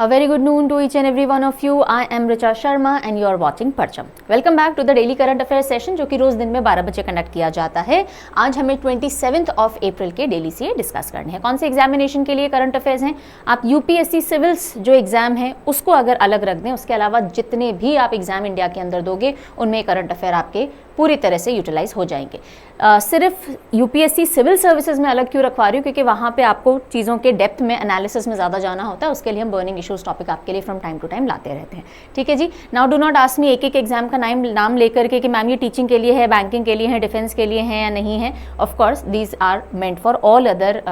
A very good noon to each and every one of you. I am Richa Sharma and you are watching परचम. Welcome back to the daily current affairs session जो कि रोज दिन में 12 बजे conduct किया जाता है. आज हमें 27th ऑफ अप्रैल के डेली सीए डिस्कस करने हैं. कौन से एग्जामिनेशन के लिए करंट अफेयर्स हैं? आप यूपीएससी सिविल्स जो एग्जाम है उसको अगर अलग रख दें, उसके अलावा जितने भी आप एग्जाम इंडिया के अंदर दोगे उनमें करंट अफेयर आपके पूरी तरह से यूटिलाइज हो जाएंगे. सिर्फ यूपीएससी सिविल सर्विसेज में अलग क्यों रखवा रही हूँ? क्योंकि वहाँ पे आपको चीज़ों के डेप्थ में एनालिसिस में ज़्यादा जाना होता है. उसके लिए हम बर्निंग इश्यूज टॉपिक आपके लिए फ्रॉम टाइम टू टाइम लाते रहते हैं. ठीक है जी. Now do not ask me एक एक एग्जाम का नाम लेकर के कि मैम ये टीचिंग के लिए है, बैंकिंग के लिए है, डिफेंस के लिए है या नहीं है. Of course these are meant for all other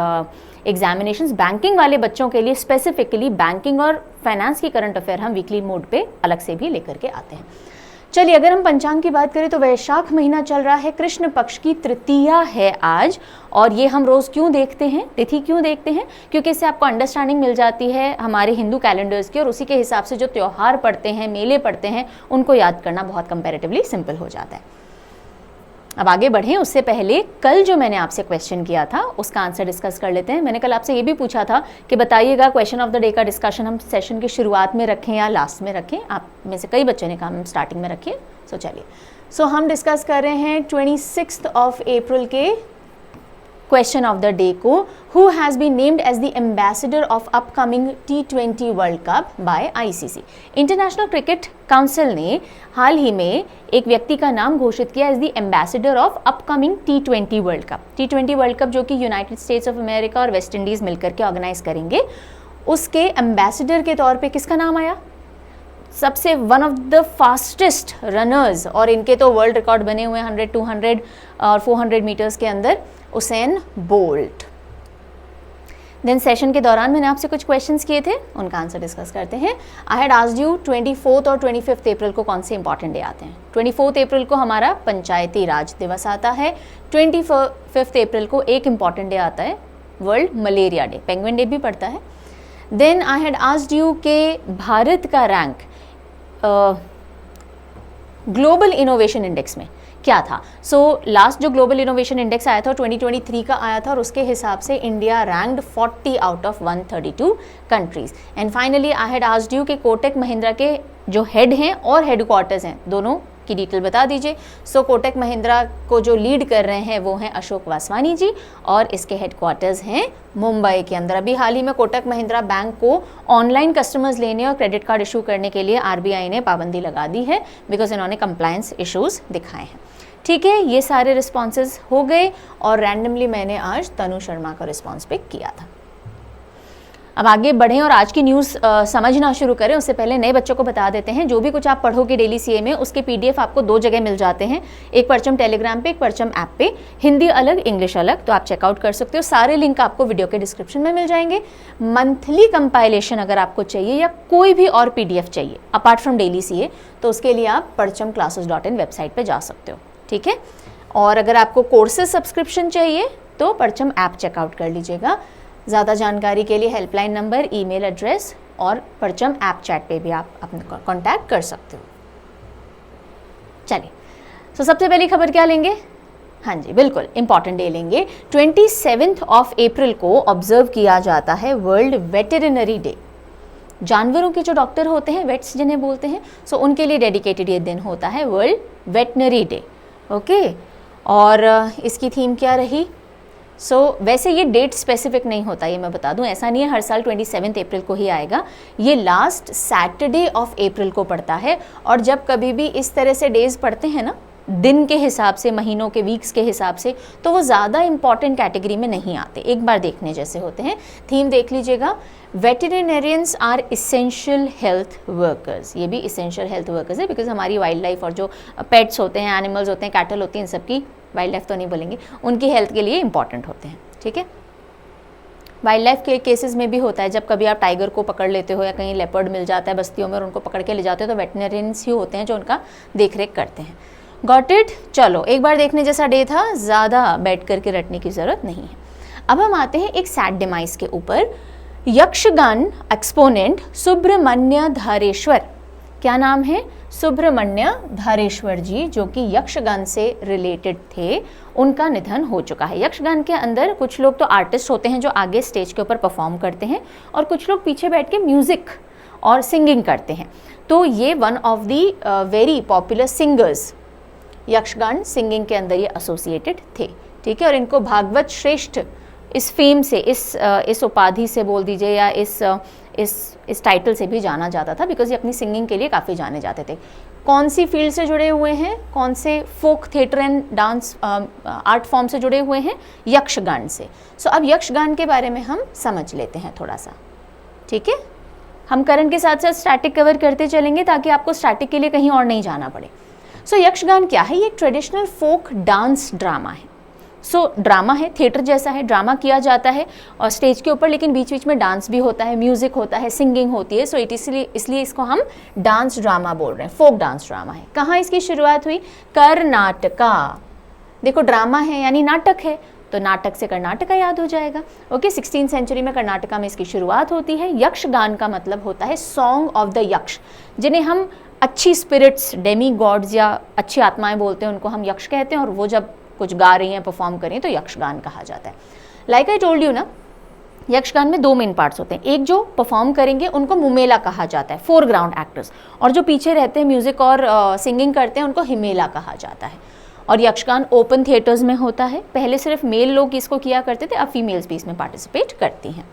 examinations. Banking वाले बच्चों के लिए स्पेसिफिकली बैंकिंग और फाइनेंस की करंट अफेयर हम वीकली मोड पे अलग से भी लेकर के आते हैं. चलिए, अगर हम पंचांग की बात करें तो वैशाख महीना चल रहा है, कृष्ण पक्ष की तृतीया है आज. और ये हम रोज क्यों देखते हैं, तिथि क्यों देखते हैं? क्योंकि इससे आपको अंडरस्टैंडिंग मिल जाती है हमारे हिंदू कैलेंडर्स की, और उसी के हिसाब से जो त्यौहार पड़ते हैं, मेले पड़ते हैं, उनको याद करना बहुत कंपैरेटिवली सिंपल हो जाता है. अब आगे बढ़ें उससे पहले कल जो मैंने आपसे क्वेश्चन किया था उसका आंसर डिस्कस कर लेते हैं. मैंने कल आपसे ये भी पूछा था कि बताइएगा क्वेश्चन ऑफ द डे का डिस्कशन हम सेशन की शुरुआत में रखें या लास्ट में रखें. आप में से कई बच्चों ने कहा हम स्टार्टिंग में रखिए. चलिए, हम डिस्कस कर रहे हैं 26 ऑफ अप्रैल के क्वेश्चन ऑफ द डे को. Who has been named as the ambassador of upcoming T20 world cup by ICC. International Cricket Council ने हाल ही में एक व्यक्ति का नाम घोषित किया as the ambassador of upcoming T20 world cup. T20 world cup जो कि यूनाइटेड स्टेट्स ऑफ अमेरिका और वेस्ट इंडीज़ मिलकर के ऑर्गेनाइज करेंगे, उसके एम्बेसडर के तौर पे किसका नाम आया? सबसे one of the fastest runners, और इनके तो वर्ल्ड रिकॉर्ड बने हुए हैं 100, 200 और 400 मीटर्स के अंदर, उसेन बोल्ट. देन सेशन के दौरान मैंने आपसे कुछ क्वेश्चंस किए थे, उनका आंसर डिस्कस करते हैं. आई हैड आस्क्ड यू 24 और 25 अप्रैल को कौन से इंपॉर्टेंट डे आते हैं. 24 अप्रैल को हमारा पंचायती राज दिवस आता है. 25 अप्रैल को एक इंपॉर्टेंट डे आता है, World Malaria Day, penguin day भी पड़ता है. Then I had asked you के भारत का रैंक ग्लोबल इनोवेशन इंडेक्स में क्या था. लास्ट जो ग्लोबल इनोवेशन इंडेक्स आया था 2023 का आया था, और उसके हिसाब से India ranked 40 out of 132 countries. And finally I had asked you कि कोटक महिंद्रा के जो हेड हैं और हेडक्वार्टर्स हैं दोनों की डिटेल बता दीजिए. कोटक महिंद्रा को जो लीड कर रहे हैं वो हैं अशोक वासवानी जी, और इसके हेडक्वार्टर्स हैं मुंबई के अंदर. अभी हाल ही में कोटक महिंद्रा बैंक को ऑनलाइन कस्टमर्स लेने और क्रेडिट कार्ड इशू करने के लिए RBI ने पाबंदी लगा दी है, बिकॉज इन्होंने कंप्लायंस इश्यूज दिखाए हैं. ठीक है, ये सारे रिस्पॉन्सेज हो गए, और रैंडमली मैंने आज तनु शर्मा का रिस्पॉन्स पिक किया था. अब आगे बढ़ें और आज की न्यूज़ समझना शुरू करें. उससे पहले नए बच्चों को बता देते हैं, जो भी कुछ आप पढ़ोगे डेली सीए में उसके PDF आपको 2 जगह मिल जाते हैं, एक परचम टेलीग्राम पे, एक परचम ऐप पे. हिंदी अलग, इंग्लिश अलग, तो आप चेकआउट कर सकते हो. सारे लिंक आपको वीडियो के डिस्क्रिप्शन में मिल जाएंगे. मंथली कंपाइलेशन अगर आपको चाहिए या कोई भी और PDF चाहिए अपार्ट फ्रॉम डेली सीए, तो उसके लिए आप parchamclasses.in वेबसाइट पर जा सकते हो. ठीक है, और अगर आपको कोर्सेज सब्सक्रिप्शन चाहिए तो परचम ऐप चेकआउट कर लीजिएगा. ज़्यादा जानकारी के लिए हेल्पलाइन नंबर, ईमेल एड्रेस और परचम ऐप चैट पे भी आप अपना कांटेक्ट कर सकते हो. चलिए, सबसे पहली खबर क्या लेंगे? हाँ जी, बिल्कुल इंपॉर्टेंट डे लेंगे. 27 ऑफ अप्रैल को ऑब्जर्व किया जाता है वर्ल्ड वेटेरिनरी डे. जानवरों के जो डॉक्टर होते हैं, वेट्स जिन्हें बोलते हैं, उनके लिए डेडिकेटेड ये दिन होता है, वर्ल्ड वेटनरी डे. ओके, और इसकी थीम क्या रही? वैसे ये डेट स्पेसिफिक नहीं होता, ये मैं बता दूं. ऐसा नहीं है हर साल 27 अप्रैल को ही आएगा. ये लास्ट सैटरडे ऑफ अप्रैल को पड़ता है. और जब कभी भी इस तरह से डेज पड़ते हैं ना, दिन के हिसाब से, महीनों के, वीक्स के हिसाब से, तो वो ज़्यादा इंपॉर्टेंट कैटेगरी में नहीं आते, एक बार देखने जैसे होते हैं. थीम देख लीजिएगा, वेटेरिनेरियंस आर इसेंशियल हेल्थ वर्कर्स. ये भी इसेंशियल हेल्थ वर्कर्स है, बिकॉज हमारी वाइल्ड लाइफ और जो पेट्स होते हैं, एनिमल्स होते हैं, कैटल होती हैं, इन सबकी, वाइल्ड लाइफ तो नहीं बोलेंगे, उनकी हेल्थ के लिए इंपॉर्टेंट होते हैं. ठीक है, वाइल्ड लाइफ के केसेस में भी होता है, जब कभी आप टाइगर को पकड़ लेते हो या कहीं लेपर्ड मिल जाता है बस्तियों में और उनको पकड़ के ले जाते हो, तो वेटेरिनेरियंस ही होते हैं जो उनका देख रेख करते हैं. Got it? चलो, एक बार देखने जैसा डे था, ज़्यादा बैठ करके रटने की ज़रूरत नहीं है. अब हम आते हैं एक सैड डिमाइस के ऊपर. यक्षगान एक्सपोनेंट सुब्रमण्य धारेश्वर, क्या नाम है? सुब्रमण्य धारेश्वर जी, जो कि यक्षगान से रिलेटेड थे, उनका निधन हो चुका है. यक्षगान के अंदर कुछ लोग तो आर्टिस्ट होते हैं जो आगे स्टेज के ऊपर परफॉर्म करते हैं, और कुछ लोग पीछे बैठ के म्यूज़िक और सिंगिंग करते हैं। तो ये one of the very popular singers Yakshagana singing के अंदर ये एसोसिएटेड थे, ठीक है। और इनको भागवत श्रेष्ठ इस फेम से, इस उपाधि से बोल दीजिए या इस टाइटल से भी जाना जाता था, बिकॉज ये अपनी सिंगिंग के लिए काफ़ी जाने जाते थे। कौन सी फील्ड से जुड़े हुए हैं, कौन से folk theatre and dance art form से जुड़े हुए हैं? यक्षगान से। सो अब यक्षगान के बारे में हम समझ लेते हैं थोड़ा सा, ठीक है। हम करंट के साथ साथ स्टैटिक कवर करते चलेंगे ताकि आपको स्टैटिक के लिए कहीं और नहीं जाना पड़े। सो यक्षगान क्या है? ये एक ट्रेडिशनल फोक डांस ड्रामा है। सो ड्रामा है, थिएटर जैसा है, ड्रामा किया जाता है और स्टेज के ऊपर, लेकिन बीच बीच में डांस भी होता है, म्यूजिक होता है, सिंगिंग होती है। सो इसलिए इसको हम डांस ड्रामा बोल रहे हैं, फोक डांस ड्रामा है। कहाँ इसकी शुरुआत हुई? कर्नाटका। देखो ड्रामा है यानी नाटक है, तो नाटक से कर्नाटका याद हो जाएगा। ओके, 16th सेंचुरी में कर्नाटका में इसकी शुरुआत होती है। यक्षगान का मतलब होता है सॉन्ग ऑफ द यक्ष, जिन्हें हम अच्छी स्पिरिट्स, डेमी गॉड्स या अच्छी आत्माएं बोलते हैं, उनको हम यक्ष कहते हैं। और वो जब कुछ गा रही हैं, परफॉर्म कर रही हैं, तो यक्षगान कहा जाता है। लाइक आई टोल्ड यू ना, यक्षगान में 2 मेन पार्ट्स होते हैं। एक जो परफॉर्म करेंगे उनको मुमेला कहा जाता है, फोरग्राउंड एक्टर्स, और जो पीछे रहते हैं म्यूजिक और सिंगिंग करते हैं उनको हिमेला कहा जाता है। और यक्षगान ओपन थिएटर्स में होता है। पहले सिर्फ मेल लोग इसको किया करते थे, अब फीमेल्स भी इसमें पार्टिसिपेट करती हैं।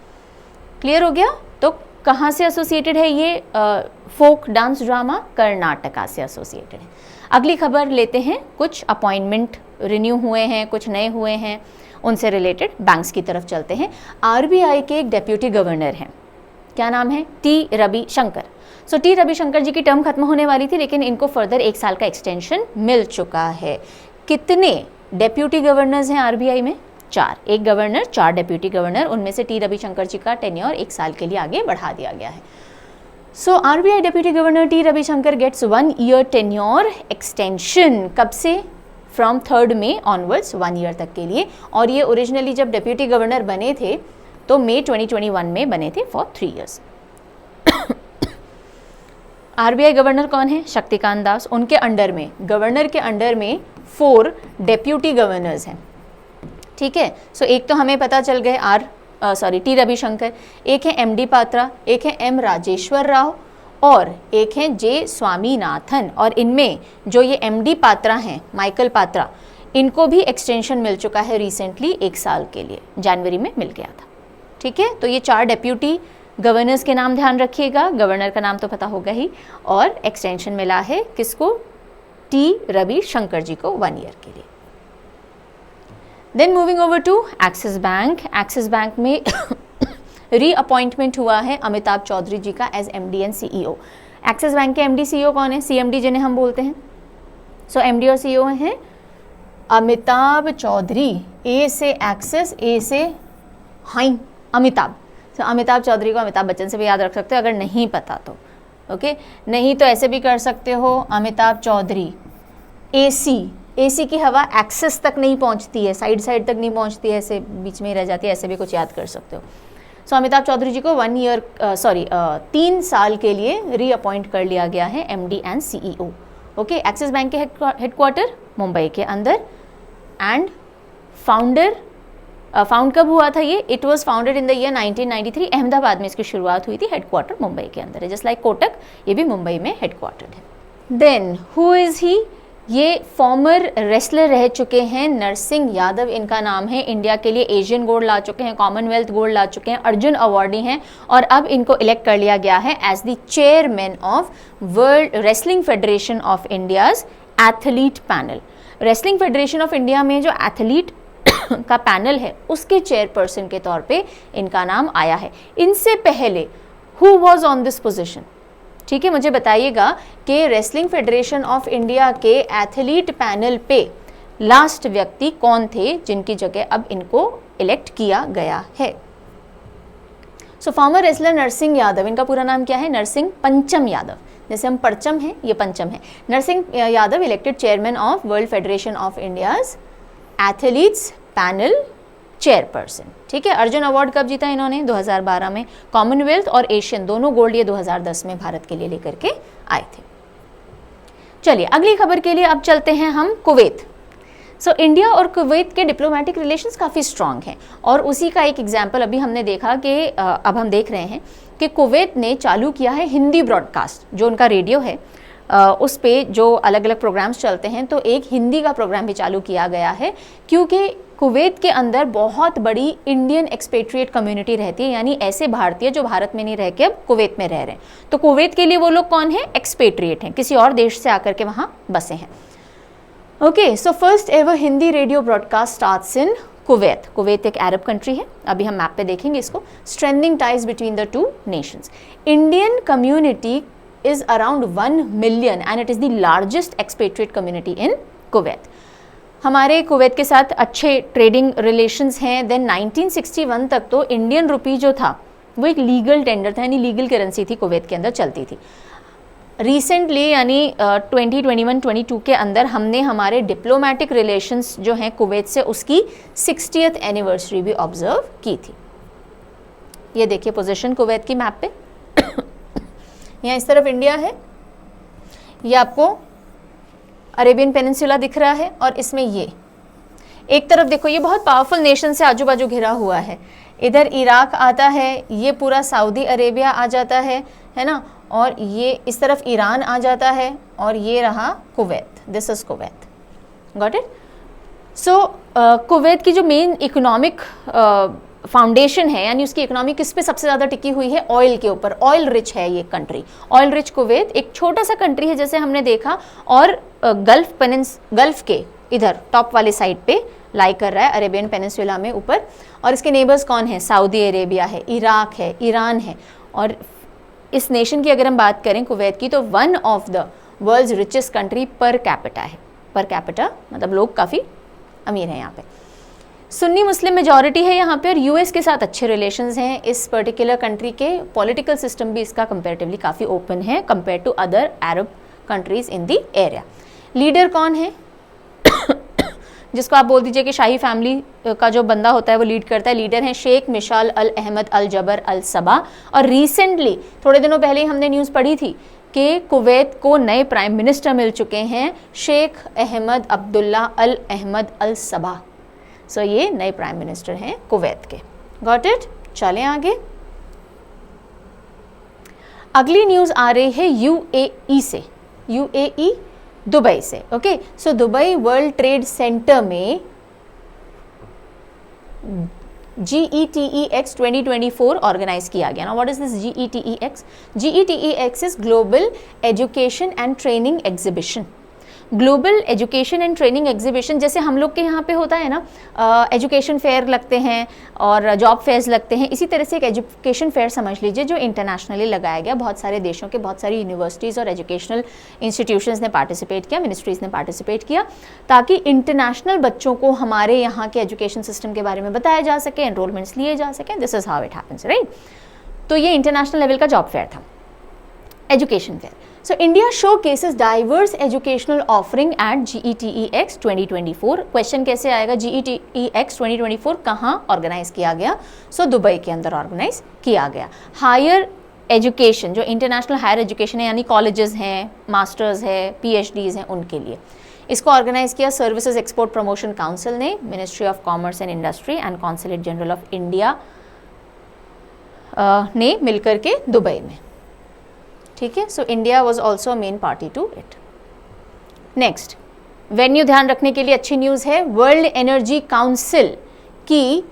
क्लियर हो गया? तो कहाँ से एसोसिएटेड है ये फोक डांस ड्रामा? कर्नाटका से एसोसिएटेड है। अगली खबर लेते हैं। कुछ अपॉइंटमेंट रिन्यू हुए हैं, कुछ नए हुए हैं, उनसे रिलेटेड बैंक्स की तरफ चलते हैं। आरबीआई के एक डेप्यूटी गवर्नर हैं, क्या नाम है? T Ravishankar. So T Ravishankar जी की टर्म खत्म होने वाली थी, लेकिन इनको फर्दर 1 साल का एक्सटेंशन मिल चुका है। कितने डेप्यूटी गवर्नर्स हैं आरबीआई में? 4। एक गवर्नर, 4 डेप्यूटी गवर्नर, उनमें से टी रविशंकर जी का टेन्योर 1 साल के लिए आगे बढ़ा दिया गया है। So RBI deputy governor T Ravishankar gets 1 year tenure extension. कब से? फ्रॉम 3 मई ऑनवर्ड्स, 1 ईयर तक के लिए। और ये ओरिजिनली जब डेप्यूटी गवर्नर बने थे तो मई 2021 में बने थे फॉर 3 ईयर्स। आरबीआई गवर्नर कौन है? शक्तिकांत दास। उनके अंडर में, गवर्नर के अंडर में 4 डेप्यूटी गवर्नर्स हैं, ठीक है। सो एक तो हमें पता चल गए टी रविशंकर, एक है एमडी पात्रा, एक है एम राजेश्वर राव और एक है जे स्वामीनाथन। और इनमें जो ये एमडी पात्रा हैं, माइकल पात्रा, इनको भी एक्सटेंशन मिल चुका है रिसेंटली 1 साल के लिए, जनवरी में मिल गया था, ठीक है। तो ये 4 डेप्यूटी गवर्नर्स के नाम ध्यान रखिएगा, गवर्नर का नाम तो पता होगा ही। और एक्सटेंशन मिला है किसको? टी रविशंकर जी को 1 ईयर के लिए। Then moving over to Axis Bank. Axis Bank में रीअपॉइंटमेंट हुआ है अमिताभ चौधरी जी का as MD and CEO. Axis Bank के एमडी सीईओ कौन है? सीएमडी जिन्हें हम बोलते हैं। सो एमडी और सीईओ हैं अमिताभ चौधरी। ए से एक्सिस, ए से हाई अमिताभ। तो अमिताभ चौधरी को अमिताभ बच्चन से भी याद रख सकते हो अगर नहीं पता तो, ओके। नहीं तो ऐसे भी कर सकते हो, अमिताभ चौधरी। एसी की हवा एक्सिस तक नहीं पहुंचती है, साइड तक नहीं पहुंचती है, ऐसे बीच में ही रह जाती है, ऐसे भी कुछ याद कर सकते हो। सो अमिताभ चौधरी जी को 3 साल के लिए रीअपॉइंट कर लिया गया है MD and CEO, okay. Axis Bank के हेडक्वार्टर मुंबई के अंदर। एंड फाउंड कब हुआ था ये? It was founded in the year 1993। Ahmedabad में इसकी शुरुआत हुई थी, हेडक्वार्टर मुंबई के अंदर है। जस्ट लाइक कोटक, ये भी मुंबई में हेडक्वार्टर्ड है। देन हु इज़ ही? ये फॉर्मर रेसलर रह चुके हैं, नरसिंह यादव इनका नाम है। इंडिया के लिए एशियन गोल्ड ला चुके हैं, कॉमनवेल्थ गोल्ड ला चुके हैं, अर्जुन अवार्डी हैं। और अब इनको इलेक्ट कर लिया गया है as the chairman of World Wrestling Federation of India's athlete panel. Wrestling Federation of India में जो एथलीट का पैनल है उसके चेयरपर्सन के तौर पे इनका नाम आया है। इनसे पहले who was on this position? ठीक है, मुझे बताइएगा कि रेसलिंग फेडरेशन ऑफ इंडिया के एथलीट पैनल पे लास्ट व्यक्ति कौन थे जिनकी जगह अब इनको इलेक्ट किया गया है। सो फॉर्मर रेसलर नरसिंह यादव, इनका पूरा नाम क्या है? नरसिंह पंचम यादव। जैसे हम परचम हैं, ये पंचम है। Narsingh Yadav elected chairman of World Federation of India's athletes panel chairperson. ठीक है। अर्जुन अवार्ड कब जीता इन्होंने? 2012 में। कॉमनवेल्थ और एशियन दोनों गोल्ड ये 2010 में भारत के लिए लेकर के आए थे। चलिए अगली खबर के लिए अब चलते हैं हम कुवैत। सो इंडिया और कुवैत के डिप्लोमेटिक रिलेशंस काफ़ी स्ट्रांग हैं और उसी का एक एग्जाम्पल अभी हमने देखा कि अब हम देख रहे हैं कि कुवैत ने चालू किया है हिंदी ब्रॉडकास्ट, जो उनका रेडियो है उस पे जो अलग अलग प्रोग्राम्स चलते हैं, तो एक हिंदी का प्रोग्राम भी चालू किया गया है क्योंकि कुवैत के अंदर बहुत बड़ी इंडियन एक्सपेट्रिएट कम्युनिटी रहती है, यानी ऐसे भारतीय जो भारत में नहीं रह के अब कुवैत में रह रहे हैं। तो कुवैत के लिए वो लोग कौन है? एक्सपेट्रिएट हैं, किसी और देश से आकर के वहाँ बसे हैं। Okay, so first ever Hindi radio broadcast starts in Kuwait. Kuwait एक अरब कंट्री है, अभी हम मैप पे देखेंगे इसको। Strengthening ties between the two nations. Indian community is around 1 million and it is the largest expatriate community in Kuwait. हमारे Kuwait के साथ अच्छे ट्रेडिंग रिलेशंस हैं। देन 1961 तक तो इंडियन रुपी जो था वो एक लीगल टेंडर था, यानी लीगल करेंसी थी, कुवैत के अंदर चलती थी। रिसेंटली यानी 2021-22 के अंदर हमने हमारे डिप्लोमेटिक रिलेशंस जो हैं कुवैत से उसकी 60th एनिवर्सरी भी ऑब्जर्व की थी। ये देखिए पोजीशन कुवैत की मैप पे, यहाँ इस तरफ इंडिया है, ये आपको अरेबियन पेनिनसुला दिख रहा है और इसमें ये एक तरफ देखो, ये बहुत पावरफुल नेशन से आजू बाजू घिरा हुआ है। इधर इराक आता है, ये पूरा सऊदी अरेबिया आ जाता है ना, और ये इस तरफ ईरान आ जाता है और ये रहा Kuwait. This is Kuwait, got it. So Kuwait की जो मेन इकोनॉमिक फाउंडेशन है, यानी उसकी इकोनॉमी किस पे सबसे ज़्यादा टिकी हुई है? ऑयल के ऊपर। ऑयल रिच है ये कंट्री, ऑयल रिच कुवैत। एक छोटा सा कंट्री है जैसे हमने देखा, और गल्फ के इधर टॉप वाले साइड पे लाई कर रहा है, अरेबियन पेनिनसुला में ऊपर। और इसके नेबर्स कौन है? सऊदी अरेबिया है, इराक है, ईरान है। और इस नेशन की अगर हम बात करें कुवैत की, तो one of the world's richest country per capita है। पर कैपिटा मतलब लोग काफ़ी अमीर हैं यहाँ पे। सुन्नी मुस्लिम मेजॉरिटी है यहाँ पे, और यूएस के साथ अच्छे रिलेशंस हैं। इस पर्टिकुलर कंट्री के पॉलिटिकल सिस्टम भी इसका कंपैरेटिवली काफ़ी ओपन है compare to other Arab countries in the area. Leader कौन है? जिसको आप बोल दीजिए कि शाही फैमिली का जो बंदा होता है वो लीड करता है। लीडर हैं शेख मिशाल अल अहमद अल जबर अल सबा। और रिसेंटली थोड़े दिनों पहले ही हमने न्यूज़ पढ़ी थी कि कुवैत को नए प्राइम मिनिस्टर मिल चुके हैं, शेख अहमद अब्दुल्ला अल अहमद अल सबा। सो ये नए प्राइम मिनिस्टर हैं कुवैत के, गॉट इट। चलें आगे। अगली न्यूज़ आ रही है यूएई से, यूएई दुबई से। Okay, so Dubai world trade centre में GETEX 2024 ऑर्गेनाइज किया गया ना। What is this GETEX? GETEX is global education and training exhibition. Global education and training exhibition जैसे हम लोग के यहाँ पे होता है ना, एजुकेशन फेयर लगते हैं और जॉब फेयर्स लगते हैं, इसी तरह से एक एजुकेशन फेयर समझ लीजिए जो इंटरनेशनली लगाया गया। बहुत सारे देशों के बहुत सारी यूनिवर्सिटीज़ और एजुकेशनल इंस्टीट्यूशंस ने पार्टिसिपेट किया, मिनिस्ट्रीज़ ने पार्टिसिपेट किया, ताकि इंटरनेशनल बच्चों को हमारे यहाँ के एजुकेशन सिस्टम के बारे में बताया जा सके, एनरोलमेंट्स लिए जा सकें। This is how it happens, right. तो ये इंटरनेशनल लेवल का जॉब फेयर था, education fair. So India showcases diverse educational offering at GETEX 2024. Question कैसे आएगा? GETEX 2024 कहाँ ऑर्गेनाइज किया गया? सो दुबई के अंदर ऑर्गेनाइज किया गया। हायर एजुकेशन, जो इंटरनेशनल हायर एजुकेशन है, यानी कॉलेजेस हैं, मास्टर्स है, PhDs हैं, उनके लिए इसको ऑर्गेनाइज किया सर्विसेज एक्सपोर्ट प्रमोशन काउंसिल ने, Ministry of Commerce and Industry and Consulate General of India ने मिलकर के दुबई में। ठीक है, so India was also main party to it. Next venue ध्यान रखने के लिए अच्छी न्यूज़ है। वर्ल्ड एनर्जी काउंसिल की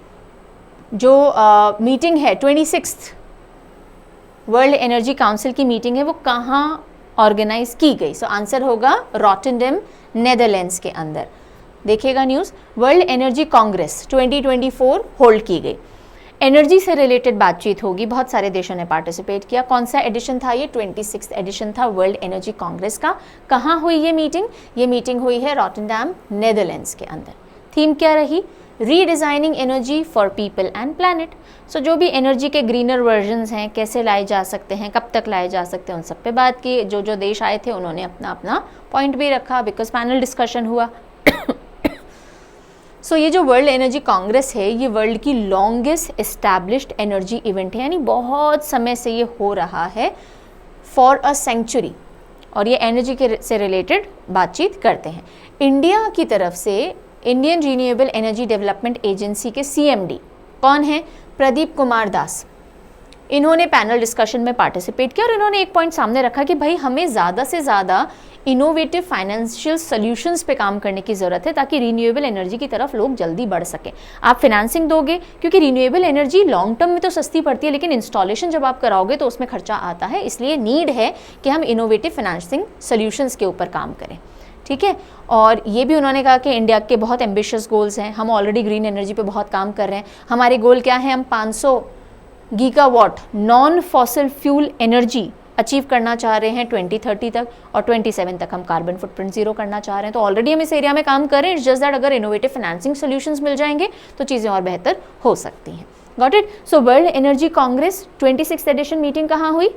जो मीटिंग है 26th वर्ल्ड एनर्जी काउंसिल की मीटिंग है, वो कहाँ ऑर्गेनाइज की गई? सो आंसर होगा रॉटरडैम, नेदरलैंड्स के अंदर। देखिएगा news, world Energy Congress 2024 hold की गई। एनर्जी से रिलेटेड बातचीत होगी, बहुत सारे देशों ने पार्टिसिपेट किया। कौन सा एडिशन था ये? 26th एडिशन था वर्ल्ड एनर्जी कांग्रेस का। कहाँ हुई ये मीटिंग? ये मीटिंग हुई है रॉटरडैम, नेदरलैंड्स के अंदर। थीम क्या रही? Redesigning energy for people and planet. So जो भी एनर्जी के ग्रीनर वर्जन्स हैं, कैसे लाए जा सकते हैं, कब तक लाए जा सकते हैं, उन सब पे बात की। जो जो देश आए थे उन्होंने अपना अपना पॉइंट भी रखा, बिकॉज पैनल डिस्कशन हुआ। सो ये जो वर्ल्ड एनर्जी कांग्रेस है, ये वर्ल्ड की लॉन्गेस्ट एस्टैब्लिश्ड एनर्जी इवेंट है, यानी बहुत समय से ये हो रहा है, फॉर अ सेंचुरी। और ये एनर्जी के से रिलेटेड बातचीत करते हैं। इंडिया की तरफ से Indian renewable energy development agency के CMD कौन है? प्रदीप कुमार दास। इन्होंने पैनल डिस्कशन में पार्टिसिपेट किया और इन्होंने एक पॉइंट सामने रखा कि भाई हमें ज़्यादा से ज़्यादा इनोवेटिव फाइनेंशियल सॉल्यूशंस पे काम करने की ज़रूरत है ताकि रीन्यूएबल एनर्जी की तरफ लोग जल्दी बढ़ सकें। आप फिनेंसिंग दोगे क्योंकि रीन्यूएबल एनर्जी लॉन्ग टर्म में तो सस्ती पड़ती है, लेकिन इंस्टॉलेशन जब आप कराओगे तो उसमें खर्चा आता है, इसलिए नीड है कि हम इनोवेटिव फाइनेंसिंग सॉल्यूशंस के ऊपर काम करें। ठीक है, और ये भी उन्होंने कहा कि इंडिया के बहुत एम्बिशियस गोल्स हैं, हम ऑलरेडी ग्रीन एनर्जी पे बहुत काम कर रहे हैं। हमारे गोल क्या है? हम 500 gigawatt non fossil fuel energy achieve करना चाह रहे हैं 2030 तक, और 27 तक हम कार्बन फुटप्रिंट जीरो करना चाह रहे हैं। तो ऑलरेडी हम इस एरिया में काम कर रहे हैं। इट्स जस्ट दैट अगर इनोवेटिव फाइनेंसिंग सॉल्यूशंस मिल जाएंगे तो चीज़ें और बेहतर हो सकती हैं। Got it? So World Energy Congress 26th edition meeting कहाँ हुई?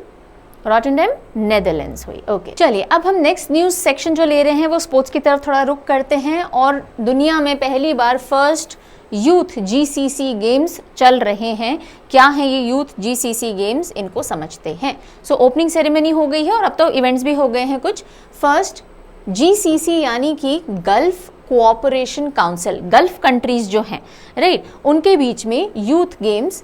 रॉटरडैम, नेदरलैंड्स हुई। ओके, चलिए अब हम नेक्स्ट न्यूज़ सेक्शन जो ले रहे हैं वो स्पोर्ट्स की तरफ थोड़ा रुख करते हैं। और दुनिया में पहली बार फर्स्ट यूथ GCC गेम्स चल रहे हैं। क्या है ये यूथ GCC गेम्स? इनको समझते हैं। सो ओपनिंग सेरेमनी हो गई है और अब तो इवेंट्स भी हो गए हैं कुछ। फर्स्ट GCC यानी कि gulf cooperation council, gulf countries जो हैं, राइट, उनके बीच में यूथ गेम्स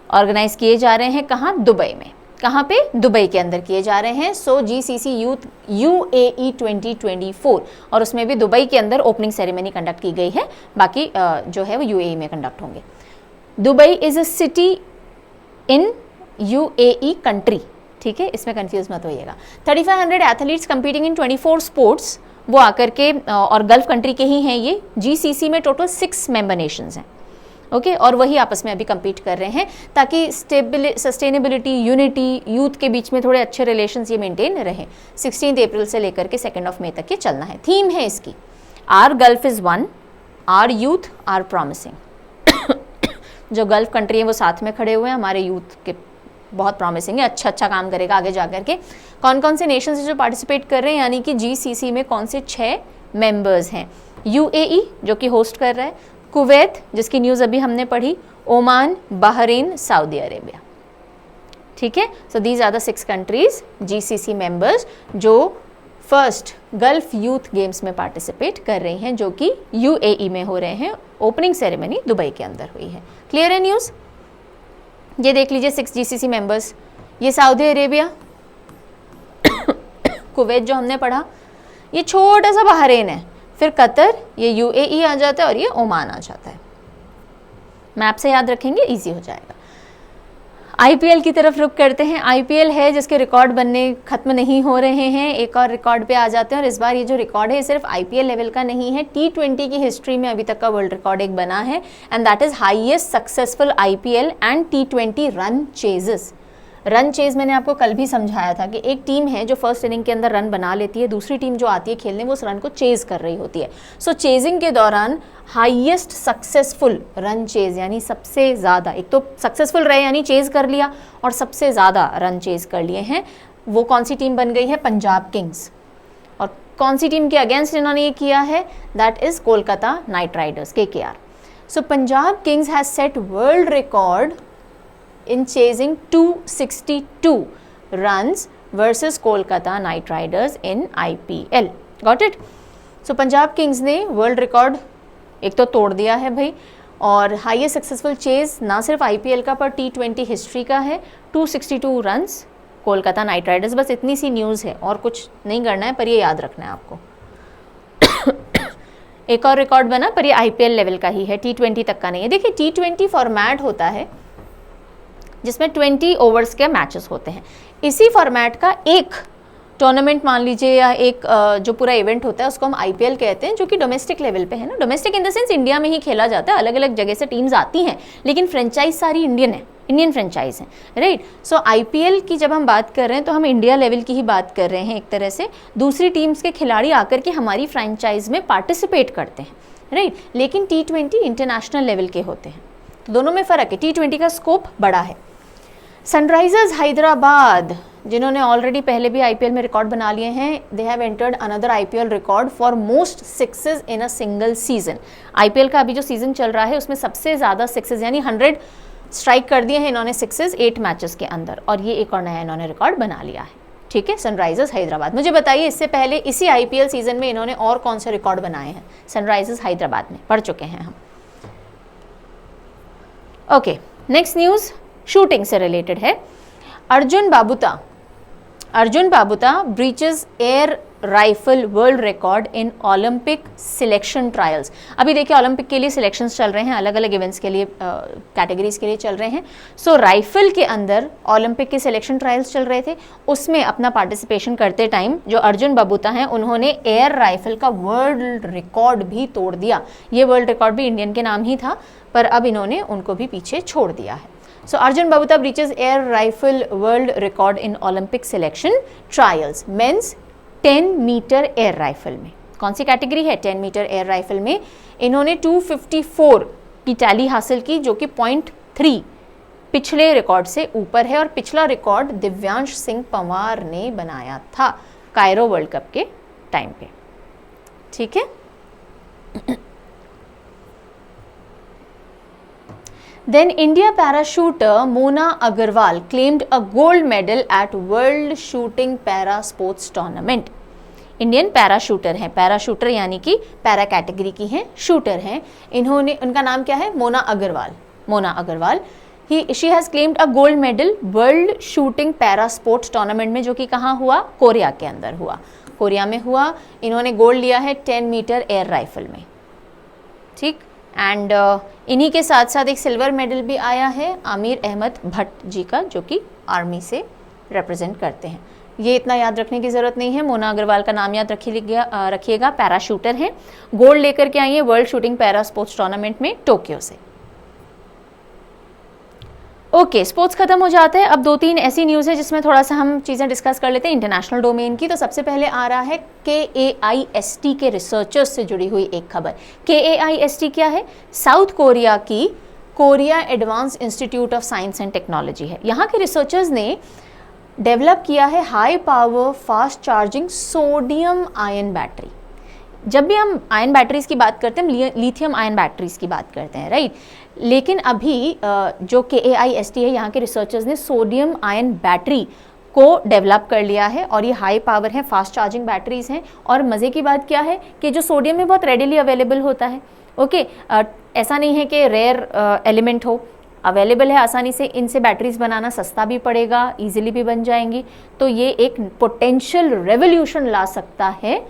ऑर्गेनाइज किए जा रहे हैं। कहाँ? दुबई में। कहाँ पे? दुबई के अंदर किए जा रहे हैं। सो GCC यूथ UAE 2024, और उसमें भी दुबई के अंदर ओपनिंग सेरेमनी कंडक्ट की गई है। बाकी जो है वो UAE में कंडक्ट होंगे। Dubai is a city in UAE country. ठीक है, इसमें कंफ्यूज मत होइएगा। 3500 एथलीट्स कंपीटिंग इन 24 स्पोर्ट्स वो आकर के, और गल्फ कंट्री के ही हैं ये। GCC में टोटल 6 मेंबर नेशंस हैं। ओके, और वही आपस में अभी compete कर रहे हैं ताकि सस्टेनेबिलिटी, यूनिटी, यूथ के बीच में थोड़े अच्छे रिलेशंस ये मेंटेन रहे। 16 अप्रैल से लेकर के 2 मई तक ये चलना है। थीम है इसकी our Gulf is one, our youth are promising. जो गल्फ कंट्री है वो साथ में खड़े हुए हैं, हमारे यूथ के बहुत प्रॉमिसिंग है, अच्छा काम करेगा आगे जा करके। कौन कौन से नेशन जो पार्टिसिपेट कर रहे हैं, यानी कि GCC में कौन से 6 मेंबर्स हैं? UAE जो कि होस्ट कर रहा है, कुवैत जिसकी न्यूज़ अभी हमने पढ़ी, ओमान, बहरीन, सऊदी अरेबिया। ठीक है, so these are the 6 countries GCC members जो फर्स्ट गल्फ यूथ गेम्स में पार्टिसिपेट कर रही हैं, जो कि UAE में हो रहे हैं। ओपनिंग सेरेमनी दुबई के अंदर हुई है। क्लियर है न्यूज़? ये देख लीजिए 6 GCC मेंबर्स। ये सऊदी अरेबिया, कुवैत जो हमने पढ़ा, ये छोटा सा बहरीन है, फिर कतर, ये UAE आ जाता है, और ये ओमान आ जाता है। मैप से याद रखेंगे, इजी हो जाएगा। IPL की तरफ रुख करते हैं। IPL है जिसके रिकॉर्ड बनने खत्म नहीं हो रहे हैं, एक और रिकॉर्ड पे आ जाते हैं। और इस बार ये जो रिकॉर्ड है सिर्फ IPL लेवल का नहीं है, T20 की हिस्ट्री में अभी तक का वर्ल्ड रिकॉर्ड एक बना है, and that is highest successful IPL and T20 run ceases. Run chase मैंने आपको कल भी समझाया था कि एक टीम है जो फर्स्ट इनिंग के अंदर रन बना लेती है, दूसरी टीम जो आती है खेलने वो उस रन को चेज कर रही होती है। सो चेजिंग के दौरान हाईएस्ट सक्सेसफुल रन चेज, यानी सबसे ज़्यादा, एक तो सक्सेसफुल रहे यानी चेज कर लिया, और सबसे ज़्यादा रन चेज कर लिए हैं, वो कौन सी टीम बन गई है? पंजाब किंग्स। और कौन सी टीम के अगेंस्ट इन्होंने ये किया है? That is Kolkata night Riders, KKR। So Punjab Kings has set world record in chasing 262 runs versus Kolkata Knight Riders in IPL. Got it? So Punjab Kings ने वर्ल्ड रिकॉर्ड एक तो तोड़ दिया है भाई, और हाईएस्ट सक्सेसफुल चेज ना सिर्फ IPL का पर T20 हिस्ट्री का है, 262 रन्स कोलकाता नाइट राइडर्स। बस इतनी सी न्यूज़ है, और कुछ नहीं करना है, पर ये याद रखना है आपको। एक और रिकॉर्ड बना, पर ये IPL लेवल का ही है, T20 तक का नहीं है। देखिए T20 फॉर्मेट होता है जिसमें 20 ओवर्स के मैचेस होते हैं। इसी फॉर्मेट का एक टूर्नामेंट मान लीजिए, या एक जो पूरा इवेंट होता है उसको हम IPL कहते हैं, जो कि डोमेस्टिक लेवल पे है ना। Domestic in the sense India में ही खेला जाता है, अलग अलग जगह से टीम्स आती हैं, लेकिन फ्रेंचाइज सारी इंडियन है, इंडियन फ्रेंचाइज हैं, राइट। सो IPL की जब हम बात कर रहे हैं तो हम इंडिया लेवल की ही बात कर रहे हैं। एक तरह से दूसरी टीम्स के खिलाड़ी आकर के हमारी फ्रेंचाइज में पार्टिसिपेट करते हैं, राइट। लेकिन T20 इंटरनेशनल लेवल के होते हैं, तो दोनों में फ़र्क है। T20 का स्कोप बड़ा है। सनराइजर्स हैदराबाद जिन्होंने ऑलरेडी पहले भी IPL में रिकॉर्ड बना लिए हैं, they have entered another IPL record for most sixes in a single season. IPL का अभी जो सीजन चल रहा है उसमें सबसे ज़्यादा सिक्सेस, यानी 100 स्ट्राइक कर दिए हैं इन्होंने सिक्सेस 8 मैचेस के अंदर, और ये एक और नया इन्होंने रिकॉर्ड बना लिया है। ठीक है, सनराइजर्स हैदराबाद। मुझे बताइए इससे पहले इसी आईपीएल सीजन में इन्होंने और कौन से रिकॉर्ड बनाए हैं सनराइजर्स हैदराबाद ने, पढ़ चुके हैं हम। ओके, नेक्स्ट न्यूज़ शूटिंग से रिलेटेड है। Arjun Babuta breaches air rifle world record in Olympic selection trials. अभी देखिए ओलंपिक के लिए सिलेक्शंस चल रहे हैं, अलग अलग इवेंट्स के लिए, कैटेगरीज के लिए चल रहे हैं। सो राइफल के अंदर ओलंपिक के सिलेक्शन ट्रायल्स चल रहे थे, उसमें अपना पार्टिसिपेशन करते टाइम जो अर्जुन बाबूता हैं उन्होंने एयर राइफल का वर्ल्ड रिकॉर्ड भी तोड़ दिया। ये वर्ल्ड रिकॉर्ड भी इंडियन के नाम ही था, पर अब इन्होंने उनको भी पीछे छोड़ दिया है। So Arjun Babuta breaches air rifle world record in Olympic selection trials men's 10 metre air rifle में। कौन सी कैटेगरी है? 10 मीटर एयर राइफल में इन्होंने 254 की टैली हासिल की, जो कि 0.3 पिछले रिकॉर्ड से ऊपर है, और पिछला रिकॉर्ड दिव्यांश सिंह पंवार ने बनाया था कायरो वर्ल्ड कप के टाइम पे। ठीक है, Then India parachuter Mona Agarwal claimed a gold medal at World Shooting Para Sports Tournament. Indian parachuter हैं, पैराशूटर यानी कि पैरा कैटेगरी की हैं, शूटर हैं। इन्होंने, उनका नाम क्या है? Mona Agarwal. She has claimed a gold medal World Shooting Para Sports Tournament में, जो कि कहाँ हुआ? कोरिया के अंदर हुआ, कोरिया में हुआ। इन्होंने गोल्ड लिया है 10 मीटर एयर राइफल में। ठीक, एंड इन्हीं के साथ साथ एक सिल्वर मेडल भी आया है आमिर अहमद भट्ट जी का, जो कि आर्मी से रिप्रेजेंट करते हैं। ये इतना याद रखने की ज़रूरत नहीं है, मोना अग्रवाल का नाम याद रखिएगा, पैराशूटर हैं, गोल्ड लेकर के आई है world Shooting Para Sports Tournament में टोक्यो से। ओके, स्पोर्ट्स खत्म हो जाते हैं। अब 2-3 ऐसी न्यूज़ है जिसमें थोड़ा सा हम चीज़ें डिस्कस कर लेते हैं इंटरनेशनल डोमेन की। तो सबसे पहले आ रहा है KAIST के रिसर्चर्स से जुड़ी हुई एक खबर। KAIST क्या है? साउथ कोरिया की Korea advance institute of science and technology है। यहाँ के रिसर्चर्स ने डेवलप किया है high power fast charging sodium ion battery. जब भी हम आयन बैटरीज की बात करते हैं, लिथियम आयन बैटरीज की बात करते हैं, राइट। लेकिन अभी जो KAIST है, यहाँ के रिसर्चर्स ने सोडियम आयन बैटरी को डेवलप कर लिया है, और ये हाई पावर है, फास्ट चार्जिंग बैटरीज हैं। और मज़े की बात क्या है कि जो सोडियम में बहुत रेडिली अवेलेबल होता है। ओके, ऐसा नहीं है कि रेयर एलिमेंट हो, अवेलेबल है आसानी से। इनसे बैटरीज बनाना सस्ता भी पड़ेगा, इजीली भी बन जाएंगी। तो ये एक पोटेंशियल रेवोल्यूशन ला सकता है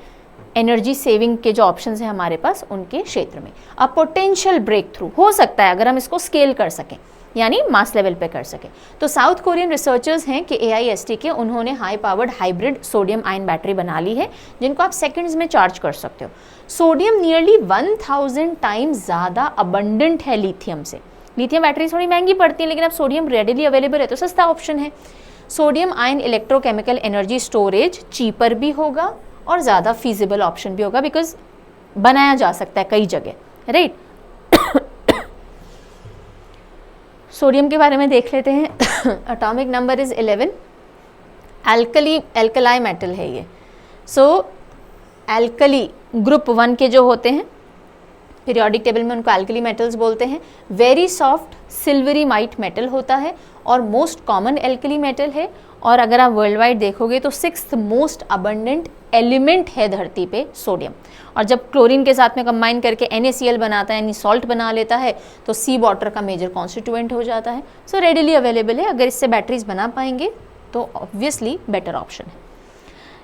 एनर्जी सेविंग के जो ऑप्शंस हैं हमारे पास उनके क्षेत्र में। अब पोटेंशियल ब्रेक थ्रू हो सकता है अगर हम इसको स्केल कर सकें, यानी मास लेवल पे कर सकें। तो साउथ कोरियन रिसर्चर्स हैं कि KAIST के, उन्होंने high powered hybrid sodium ion battery बना ली है, जिनको आप सेकंड्स में चार्ज कर सकते हो। सोडियम नियरली 1000 टाइम्स ज़्यादा अबंडेंट है लिथियम से। लिथियम बैटरी थोड़ी महंगी पड़ती है, लेकिन अब सोडियम रेडिली अवेलेबल है तो सस्ता ऑप्शन है। Sodium ion electrochemical energy storage cheaper भी होगा और ज़्यादा फीजिबल ऑप्शन भी होगा, बिकॉज बनाया जा सकता है कई जगह, राइट। सोडियम के बारे में देख लेते हैं। Atomic number is 11। Alkali metal है ये। सो एल्कली ग्रुप 1 के जो होते हैं पीरियोडिक टेबल में, उनको एल्कली मेटल्स बोलते हैं। Very soft silvery might metal होता है और मोस्ट कॉमन एल्कली मेटल है। और अगर आप वर्ल्ड वाइड देखोगे तो 6th मोस्ट अबंडेंट एलिमेंट है धरती पे सोडियम। और जब क्लोरीन के साथ में कंबाइन करके NaCl बनाता है, यानी सॉल्ट बना लेता है, तो सी वाटर का मेजर कॉन्स्टिट्यूएंट हो जाता है। सो रेडिली अवेलेबल है। अगर इससे बैटरीज बना पाएंगे तो ऑब्वियसली बेटर ऑप्शन है।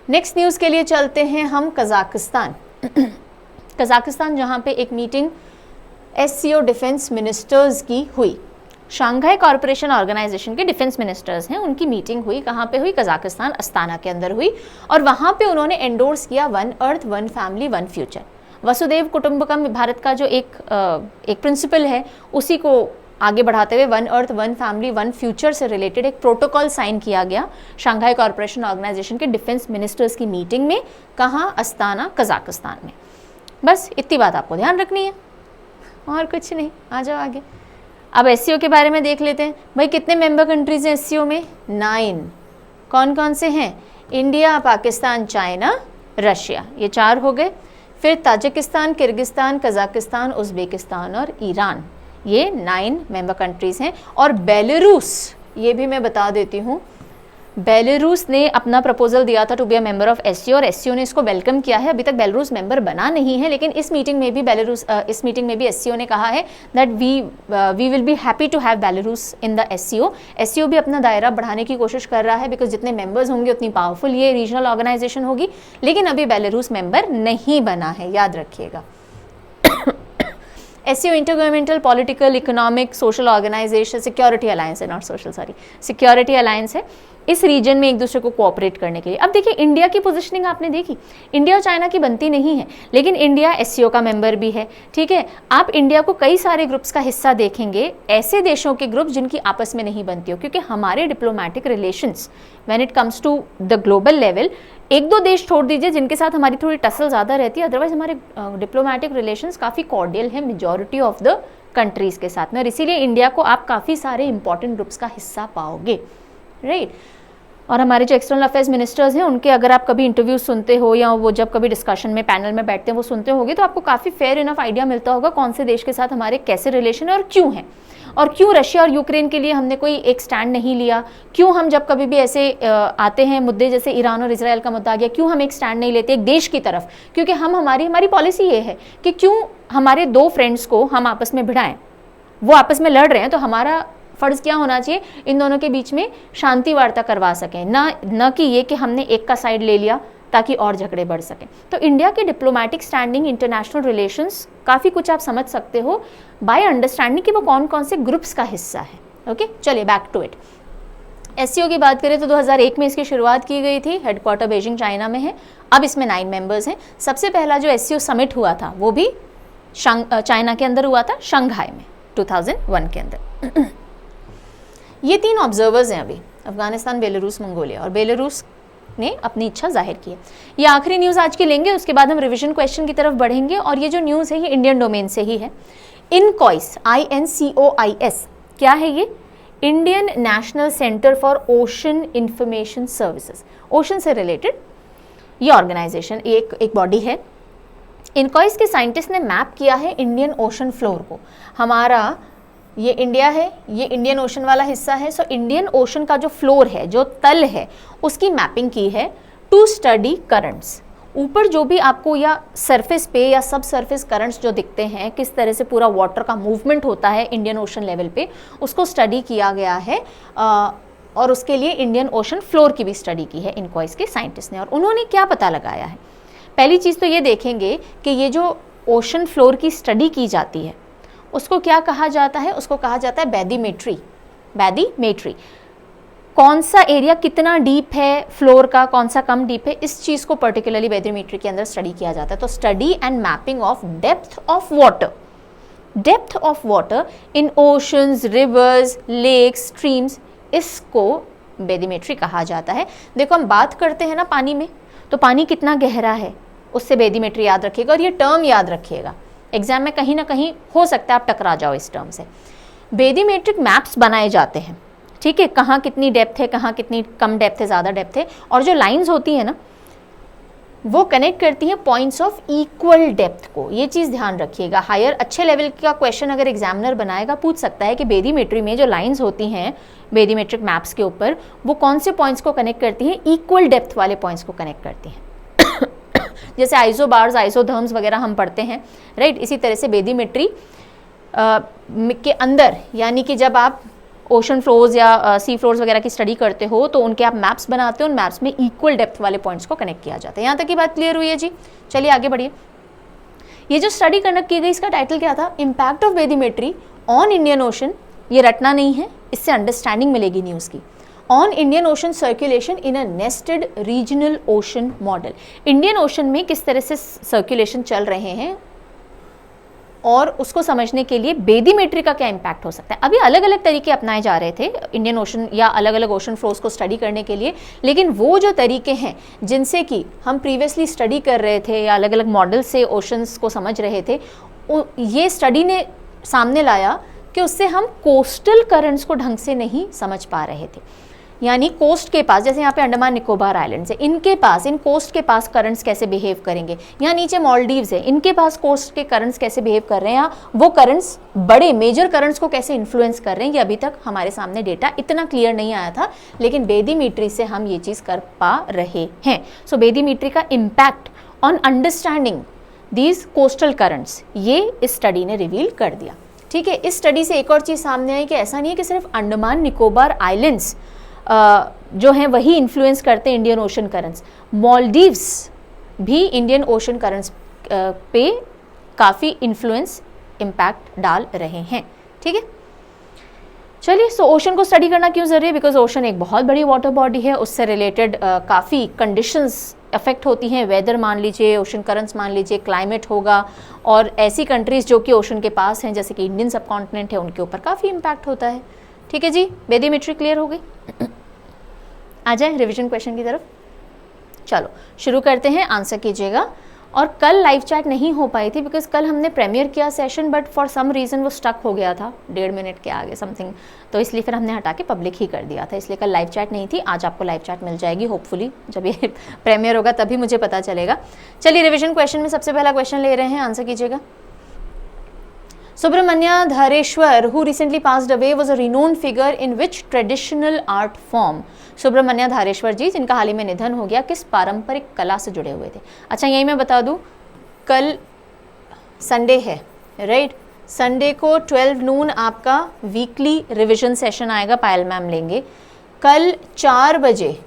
नेक्स्ट न्यूज़ के लिए चलते हैं हम कजाकिस्तान। कजाकिस्तान जहाँ पे एक मीटिंग SCO डिफेंस मिनिस्टर्स की हुई। शंघाई कॉरपोरेशन ऑर्गेनाइजेशन के डिफेंस मिनिस्टर्स हैं, उनकी मीटिंग हुई। कहाँ पे हुई? कजाकिस्तान, अस्ताना के अंदर हुई। और वहाँ पे उन्होंने एंडोर्स किया one earth one family one future. वसुदेव कुटुंबकम भारत का जो एक प्रिंसिपल है, उसी को आगे बढ़ाते हुए one earth one family one future से रिलेटेड एक प्रोटोकॉल साइन किया गया शंघाई कॉरपोरेशन ऑर्गेनाइजेशन के डिफेंस मिनिस्टर्स की मीटिंग में। कहाँ? अस्ताना, कजाकिस्तान में। बस इतनी बात आपको ध्यान रखनी है और कुछ नहीं। आ जाओ आगे। अब SCO के बारे में देख लेते हैं। भाई कितने मेंबर कंट्रीज हैं SCO में? 9। कौन कौन से हैं? इंडिया, पाकिस्तान, चाइना, रशिया, ये 4 हो गए। फिर ताजिकिस्तान, किर्गिस्तान, कजाकिस्तान, उज़्बेकिस्तान और ईरान, ये 9 मेंबर कंट्रीज़ हैं। और बेलारूस, ये भी मैं बता देती हूँ, बेलारूस ने अपना प्रपोजल दिया था to be a member of SCO और एससीओ ने इसको वेलकम किया है। अभी तक बेलारूस मेंबर बना नहीं है, लेकिन इस मीटिंग में भी एससीओ ने कहा है that we will be happy to have Belarus in the SCO. SCO भी अपना दायरा बढ़ाने की कोशिश कर रहा है, बिकॉज जितने मेंबर्स होंगे उतनी पावरफुल ये रीजनल ऑर्गेनाइजेशन होगी, लेकिन अभी बेलारूस मेंबर नहीं बना है, याद रखिएगा। SCO intergovernmental political economic social organisation, security alliance है, not social, sorry, security alliance है, इस रीजन में एक दूसरे को कोऑपरेट करने के लिए। अब देखिए इंडिया की पोजीशनिंग आपने देखी, इंडिया और चाइना की बनती नहीं है, लेकिन इंडिया एससीओ का मेंबर भी है, ठीक है। आप इंडिया को कई सारे ग्रुप्स का हिस्सा देखेंगे, ऐसे देशों के ग्रुप जिनकी आपस में नहीं बनती हो, क्योंकि हमारे diplomatic relations when it comes to the global level, एक दो देश छोड़ दीजिए जिनके साथ हमारी थोड़ी टसल ज़्यादा रहती है, अदरवाइज हमारे डिप्लोमेटिक रिलेशंस काफ़ी कॉर्डियल है मेजॉरिटी ऑफ द कंट्रीज़ के साथ में, और इसीलिए इंडिया को आप काफ़ी सारे इंपॉर्टेंट ग्रुप्स का हिस्सा पाओगे, राइट। और हमारे जो एक्सटर्नल अफेयर्स मिनिस्टर्स हैं उनके अगर आप कभी इंटरव्यूज सुनते हो या वो जब कभी डिस्कशन में पैनल में बैठते हैं वो सुनते होगे, तो आपको काफ़ी फेयर इनफ आइडिया मिलता होगा कौन से देश के साथ हमारे कैसे रिलेशन है और क्यों हैं, और क्यों रशिया और यूक्रेन के लिए हमने कोई एक स्टैंड नहीं लिया, क्यों हम जब कभी भी ऐसे आते हैं मुद्दे जैसे ईरान और इजराइल का मुद्दा आ गया, क्यों हम एक स्टैंड नहीं लेते एक देश की तरफ, क्योंकि हमारी पॉलिसी ये है कि क्यों हमारे दो फ्रेंड्स को हम आपस में भिड़ाएं, वो आपस में लड़ रहे हैं तो हमारा फर्ज क्या होना चाहिए, इन दोनों के बीच में शांति वार्ता करवा सकें, न कि ये कि हमने एक का साइड ले लिया ताकि और झगड़े बढ़ सकें। तो इंडिया के डिप्लोमेटिक स्टैंडिंग, इंटरनेशनल रिलेशंस, काफ़ी कुछ आप समझ सकते हो बाय अंडरस्टैंडिंग कि वो कौन कौन से ग्रुप्स का हिस्सा है। ओके, चलिए बैक टू इट। एससीओ की बात करें तो 2001 में इसकी शुरुआत की गई थी, हेडक्वार्टर बीजिंग चाइना में है। अब इसमें 9 मेंबर्स हैं। सबसे पहला जो एससीओ समिट हुआ था वो भी चाइना के अंदर हुआ था, शंघाई में 2001 के अंदर। ये 3 ऑब्जर्वर्स हैं अभी, अफगानिस्तान, बेलारूस, मंगोलिया, और बेलारूस ने अपनी इच्छा जाहिर की है। ये आखिरी न्यूज़ आज की लेंगे, उसके बाद हम रिवीजन क्वेश्चन की तरफ बढ़ेंगे, और ये जो न्यूज़ है ये इंडियन डोमेन से ही है। इनकॉइस, INCOIS क्या है ये? Indian national centre for ocean information services, ocean से रिलेटेड ये ऑर्गेनाइजेशन, एक बॉडी है। इनकॉइस के साइंटिस्ट ने मैप किया है इंडियन ओशन फ्लोर को। हमारा ये इंडिया है, ये इंडियन ओशन वाला हिस्सा है, सो इंडियन ओशन का जो फ्लोर है, जो तल है, उसकी मैपिंग की है टू स्टडी करंट्स। ऊपर जो भी आपको या सरफेस पे या सब सरफेस करंट्स जो दिखते हैं, किस तरह से पूरा वाटर का मूवमेंट होता है इंडियन ओशन लेवल पे, उसको स्टडी किया गया है, और उसके लिए इंडियन ओशन फ्लोर की भी स्टडी की है इनकॉइस के साइंटिस्ट ने। और उन्होंने क्या पता लगाया है? पहली चीज़ तो ये देखेंगे कि ये जो ओशन फ्लोर की स्टडी की जाती है उसको क्या कहा जाता है? उसको कहा जाता है बैदीमेट्री। बैदीमेट्री, कौन सा एरिया कितना डीप है फ्लोर का, कौन सा कम डीप है, इस चीज़ को पर्टिकुलरली बैदीमेट्री के अंदर स्टडी किया जाता है। तो study and mapping of depth of water, depth of water in oceans, rivers, lakes, streams, इसको बैदीमेट्री कहा जाता है। देखो हम बात करते हैं ना पानी में, तो पानी कितना गहरा है उससे बैदीमेट्री याद रखिएगा, और ये टर्म याद रखिएगा, एग्जाम में कहीं ना कहीं हो सकता है आप टकरा जाओ इस टर्म से। बैदीमेट्रिक मैप्स बनाए जाते हैं, ठीक है, कहाँ कितनी डेप्थ है, कहाँ कितनी कम डेप्थ है, ज़्यादा डेप्थ है, और जो लाइंस होती है ना वो कनेक्ट करती हैं पॉइंट्स ऑफ इक्वल डेप्थ को। ये चीज़ ध्यान रखिएगा, हायर अच्छे लेवल का क्वेश्चन अगर एग्जामिनर बनाएगा पूछ सकता है कि बैदीमेट्री में जो लाइंस होती हैं बैदीमेट्रिक मैप्स के ऊपर, वो कौन से पॉइंट्स को कनेक्ट करती हैं? इक्वल डेप्थ वाले पॉइंट्स को कनेक्ट करती हैं। जैसे आइसोबार्स, आइसोधर्म्स वगैरह हम पढ़ते हैं, राइट, इसी तरह से बैदीमेट्री के अंदर, यानी कि जब आप ओशन फ्लोर्स या सी फ्लोर्स वगैरह की स्टडी करते हो तो उनके आप मैप्स बनाते हो, उन मैप्स में इक्वल डेप्थ वाले पॉइंट्स को कनेक्ट किया जाता है। यहाँ तक की बात क्लियर हुई है जी? चलिए आगे बढ़िए। ये जो स्टडी कंडक्ट की गई इसका टाइटल क्या था? Impact of bathymetry on Indian Ocean. ये रटना नहीं है, इससे अंडरस्टैंडिंग मिलेगी न्यूज़ की। On Indian Ocean circulation in a nested regional ocean model. Indian Ocean में किस तरह से सर्कुलेशन चल रहे हैं और उसको समझने के लिए बैदीमेट्री का क्या इम्पैक्ट हो सकता है। अभी अलग अलग तरीके अपनाए जा रहे थे इंडियन ओशन या अलग अलग ओशन फ्लोर्स को स्टडी करने के लिए, लेकिन वो जो तरीके हैं जिनसे कि हम प्रीवियसली स्टडी कर रहे थे या अलग अलग मॉडल से ओशंस को समझ रहे थे, ये स्टडी ने सामने लाया कि उससे हम कोस्टल करंट्स को ढंग से नहीं समझ पा रहे थे। यानी कोस्ट के पास, जैसे यहाँ पे अंडमान निकोबार आइलैंड्स है, इनके पास, इन कोस्ट के पास करंट्स कैसे बिहेव करेंगे, यहाँ नीचे मॉलडीव्स है, इनके पास कोस्ट के करंट्स कैसे बिहेव कर रहे हैं, वो करंट्स बड़े मेजर करंट्स को कैसे इन्फ्लुएंस कर रहे हैं, ये अभी तक हमारे सामने डेटा इतना क्लियर नहीं आया था, लेकिन बेदीमीट्री से हम ये चीज़ कर पा रहे हैं। सो बेदीमीट्री का impact on understanding these coastal currents, ये इस स्टडी ने रिवील कर दिया। ठीक है, इस स्टडी से एक और चीज़ सामने आई कि ऐसा नहीं है कि सिर्फ अंडमान निकोबार आइलैंड्स जो हैं वही इन्फ्लुएंस करते हैं इंडियन ओशन करंट्स, मॉलडीव्स भी इंडियन ओशन करंट्स पे काफ़ी इन्फ्लुएंस इम्पैक्ट डाल रहे हैं। ठीक है, चलिए, सो ओशन को स्टडी करना क्यों ज़रूरी है? बिकॉज ओशन एक बहुत बड़ी वाटर बॉडी है, उससे रिलेटेड काफ़ी कंडीशंस अफेक्ट होती हैं, वेदर मान लीजिए, ओशन करंट्स मान लीजिए, क्लाइमेट होगा, और ऐसी कंट्रीज़ जो कि ओशन के पास हैं जैसे कि इंडियन सब कॉन्टिनेंट है, उनके ऊपर काफ़ी इम्पैक्ट होता है। ठीक है जी, बेदीमीट्री क्लियर हो गई। आ जाए रिवीजन क्वेश्चन की तरफ। चलो शुरू करते हैं, आंसर कीजिएगा। और कल लाइव चैट नहीं हो पाई थी बिकॉज कल हमने प्रीमियर किया session, but for some reason वो स्टक हो गया था 1.5 मिनट के आगे समथिंग, तो इसलिए फिर हमने हटा के पब्लिक ही कर दिया था, इसलिए कल लाइव चैट नहीं थी। आज आपको लाइव चैट मिल जाएगी होपफुली, जब ये प्रीमियर होगा तभी मुझे पता चलेगा। चलिए रिविजन क्वेश्चन में सबसे पहला क्वेश्चन ले रहे हैं, आंसर कीजिएगा। Subramanya Dhareshwar, who recently passed away, was a renowned figure in which traditional art form? Subramanya Dhareshwar जी, जिनका हाल ही में निधन हो गया, किस पारंपरिक कला से जुड़े हुए थे? अच्छा, यही मैं बता दूं, कल संडे है, राइट? संडे को 12 नून आपका वीकली रिविजन सेशन आएगा, पायल मैम लेंगे। कल 4 बजे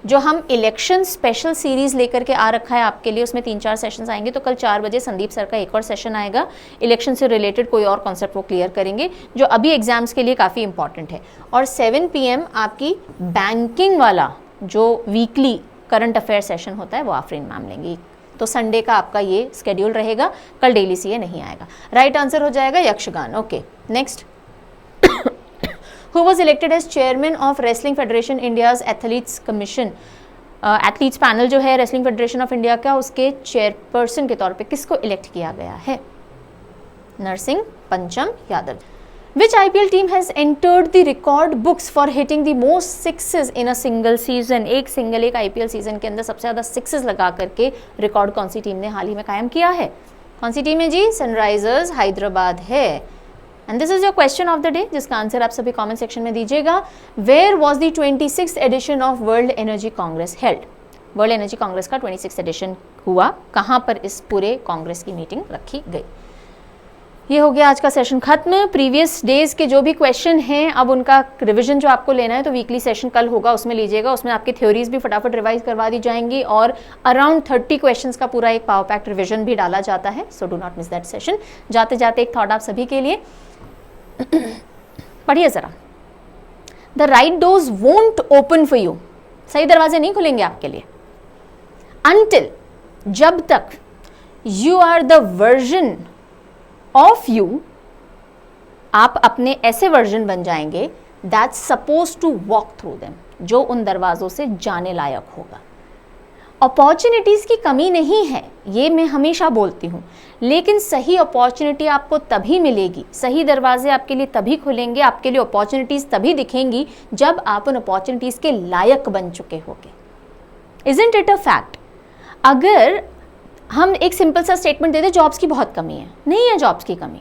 जो हम इलेक्शन स्पेशल सीरीज़ लेकर के आ रखा है आपके लिए, उसमें 3-4 सेशंस आएंगे, तो कल 4 बजे संदीप सर का एक और सेशन आएगा, इलेक्शन से रिलेटेड कोई और कॉन्सेप्ट वो क्लियर करेंगे जो अभी एग्जाम्स के लिए काफ़ी इंपॉर्टेंट है। और 7 PM आपकी बैंकिंग वाला जो वीकली करंट अफेयर सेशन होता है वो आफरीन मैम लेंगी। तो संडे का आपका ये स्केड्यूल रहेगा, कल डेली सीए नहीं आएगा। राइट आंसर हो जाएगा Yakshagana. Okay, next. Who was elected as chairman of Wrestling Federation India's Athletes Commission? Athletes panel जो है रेसलिंग फेडरेशन ऑफ इंडिया का, उसके चेयरपर्सन के तौर पे किसको इलेक्ट किया गया है? नरसिंह पंचम Yadav. Which IPL team has entered the record books for hitting the most sixes in a single season? एक IPL सीजन के अंदर सबसे ज़्यादा सिक्सेस लगा करके रिकॉर्ड कौन सी टीम ने हाल ही में कायम किया है? कौन सी टीम है जी? सनराइजर्स हैदराबाद है। And this is your question of the day, जिसका आंसर आप सभी कमेंट सेक्शन में दीजिएगा। Where was the 26th edition of World Energy Congress held? World Energy Congress का 26th एडिशन हुआ, कहाँ पर इस पूरे कांग्रेस की मीटिंग रखी गई? ये हो गया आज का सेशन खत्म। प्रीवियस डेज के जो भी क्वेश्चन हैं, अब उनका रिवीजन जो आपको लेना है तो वीकली सेशन कल होगा, उसमें लीजिएगा। उसमें आपकी थ्योरीज भी फटाफट रिवाइज करवा दी जाएंगी और अराउंड 30 क्वेश्चंस का पूरा एक पावर पैक्ड रिवीजन भी डाला जाता है। So do not miss that session. जाते जाते एक थॉट आप सभी के लिए, पढ़िए जरा। The right doors won't open for you, सही दरवाजे नहीं खुलेंगे आपके लिए अनटिल, जब तक you are the version of you, आप अपने ऐसे वर्जन बन जाएंगे that suppose to walk through them, जो उन दरवाजों से जाने लायक होगा। अपॉर्चुनिटीज़ की कमी नहीं है, ये मैं हमेशा बोलती हूँ, लेकिन सही अपॉर्चुनिटी आपको तभी मिलेगी, सही दरवाजे आपके लिए तभी खुलेंगे, आपके लिए अपॉर्चुनिटीज़ तभी दिखेंगी जब आप उन अपॉर्चुनिटीज़ के लायक बन चुके होंगे। Isn't it a fact? अगर हम एक सिंपल सा स्टेटमेंट दे दें जॉब्स की बहुत कमी है, नहीं है जॉब्स की कमी,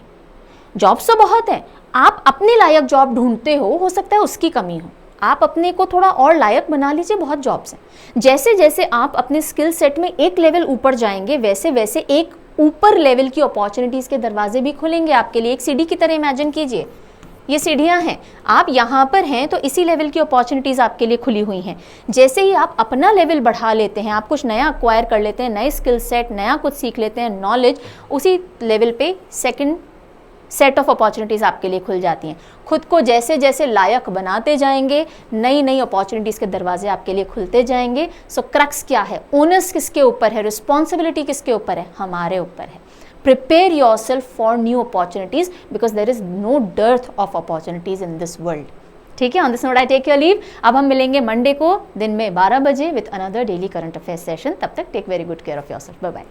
जॉब्स तो बहुत है, आप अपने लायक जॉब ढूंढते हो सकता है उसकी कमी हो, आप अपने को थोड़ा और लायक बना लीजिए, बहुत जॉब्स हैं। जैसे जैसे आप अपने स्किल सेट में एक लेवल ऊपर जाएंगे, वैसे वैसे एक ऊपर लेवल की अपॉर्चुनिटीज़ के दरवाजे भी खुलेंगे आपके लिए। एक सीढ़ी की तरह इमेजिन कीजिए, ये सीढ़ियाँ हैं, आप यहाँ पर हैं तो इसी लेवल की अपॉर्चुनिटीज़ आपके लिए खुली हुई हैं। जैसे ही आप अपना लेवल बढ़ा लेते हैं, आप कुछ नया अक्वायर कर लेते हैं, नए स्किल सेट, नया कुछ सीख लेते हैं, नॉलेज, उसी लेवल पे सेकंड सेट ऑफ अपॉर्चुनिटीज़ आपके लिए खुल जाती हैं। खुद को जैसे जैसे लायक बनाते जाएंगे, नई नई अपॉर्चुनिटीज़ के दरवाजे आपके लिए खुलते जाएंगे। सो क्रक्स क्या है? ओनर्स किसके ऊपर है? रिस्पॉन्सिबिलिटी किसके ऊपर है? हमारे ऊपर है। Prepare yourself for new opportunities because there is no dearth of opportunities in this world. ठीक है, on this note I take your leave. अब हम मिलेंगे मंडे को दिन में 12 बजे with another daily current affair session. तब तक take very good care of yourself. Bye bye.